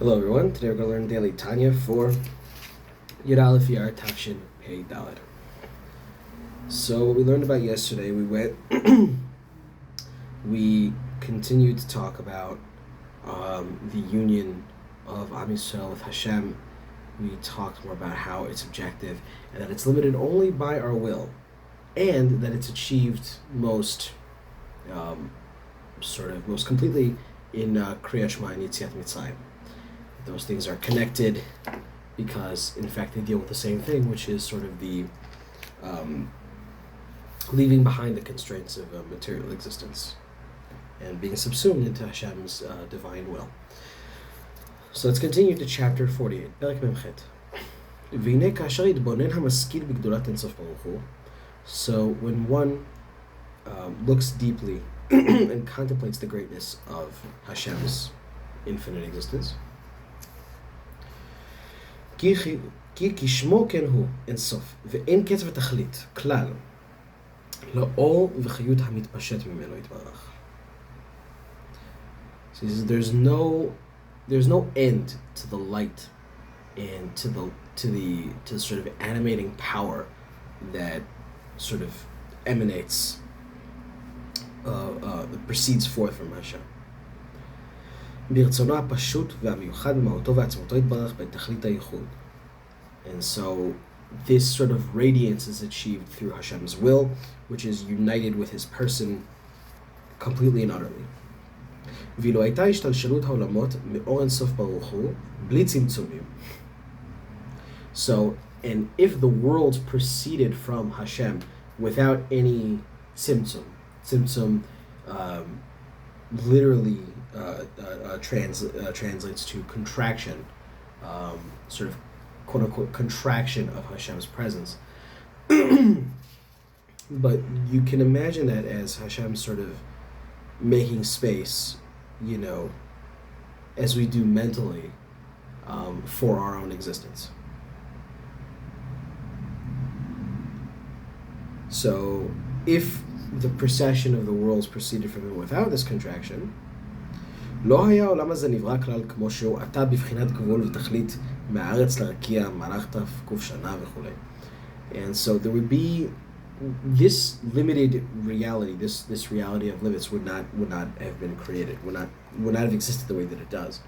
Hello everyone, today we're going to learn daily Tanya for Iyar Tafshin Pei Daled. So what we learned about yesterday, we continued to talk about the union of Am Yisrael with Hashem. We talked more about how it's objective and that it's limited only by our will, and that it's achieved most completely in Kriyat Shema and Yetziat Mitzrayim. Those things are connected because, in fact, they deal with the same thing, which is sort of the leaving behind the constraints of material existence and being subsumed into Hashem's divine will. So let's continue to chapter 48. Perek Memchet. והנה כאשר יתבונן המשכיל בגדולת אינסוף ברוך הוא, so when one looks deeply and contemplates the greatness of Hashem's infinite existence, כי כשמו כן הוא אינסוף, ואין קץ ותכלית כלל לאור וחיות המתפשט ממנו יתברך. So there's no end to the light and to the sort of animating power that sort of emanates, that proceeds forth from Hashem. ברצונו הפשוט והמיוחד במהותו ועצמותו יתברך בתכלית הייחוד. And so this sort of radiance is achieved through Hashem's will, which is united with his person completely and utterly. ואילו הייתה השתלשלות העולמות מאור אינסוף ברוך הוא בלי צמצומים. So, and if the worlds proceeded from Hashem without any tzimtzum literally translates to contraction, sort of quote-unquote contraction of Hashem's presence. But you can imagine that as Hashem sort of making space, as we do mentally, for our own existence. So if the procession of the worlds proceeded from him without this contraction, לא היה העולם הזה נברא כלל כמו שהוא עתה בבחינת גבול ותכלית מהארץ לרקיע מהלך תקוף שנה וכו'. And so there would be this limited reality, this reality of limits would not have been created, would not have existed the way that it does.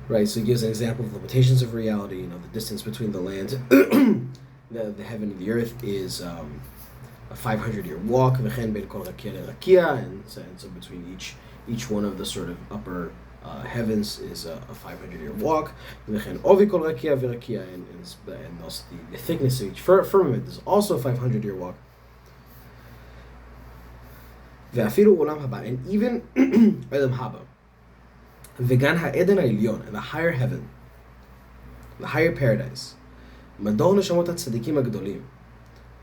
Right, so he gives an example of limitations of reality. The distance between the land, the heaven and the earth is a 500-year walk, וכן בין כל רקיע לרקיע, and so between each one of the sort of upper heavens is a 500-year walk, וכן עובי כל רקיע ורקיע, and also the thickness of each firmament is also a 500-year walk. ואפילו עולם הבא, and even עולם הבא, וגן העדן העליון, and the higher heaven, the higher paradise, מדור נשמות הצדיקים הגדולים,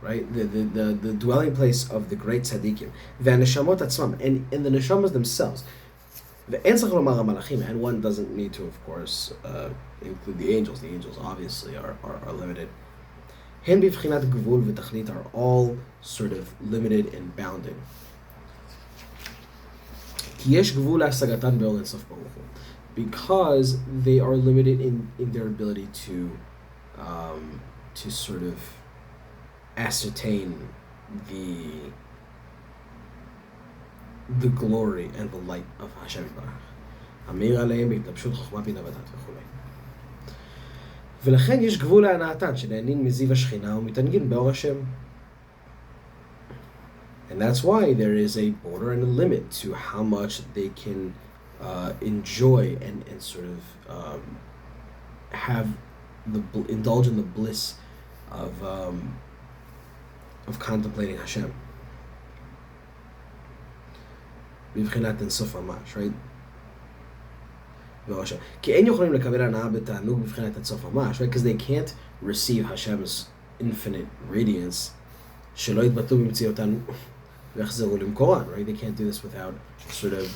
right? The dwelling place of the great tzaddikim. והנשמות עצמם, and the neshamas themselves. ואין צריך לומר המלאכים, and one doesn't need to, of course, include the angels. The angels obviously are limited. הן בבחינת גבול ותכלית are all sort of limited and bounded. כי יש גבול להשגתן באור אינסוף ברוך הוא. Because they are limited in their ability to sort of ascertain the glory and the light of Hashem Yitbarach. המאיר עליהם בהתלבשות חוכמה בינה ודעת וכו'. ולכן יש גבול להנאתן שנהנין מזיו השכינה ומתענגין באור השם. And that's why there is a border and a limit to how much they can enjoy and sort of indulge in the bliss of contemplating Hashem. בבחינת אינסוף ממש, right? כי אין יכולים לקבל הנאה בתענוג בבחינת אינסוף ממש, right? Because they can't receive Hashem's infinite radiance, שלא יתבטאו במציאותן ויחזרו למקורן, right? They can't do this without sort of,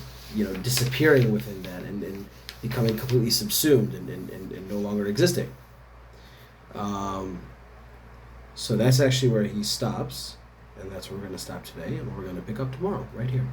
disappearing within that and becoming completely subsumed and no longer existing. So that's actually where he stops, and that's where we're going to stop today, and we're going to pick up tomorrow, right here.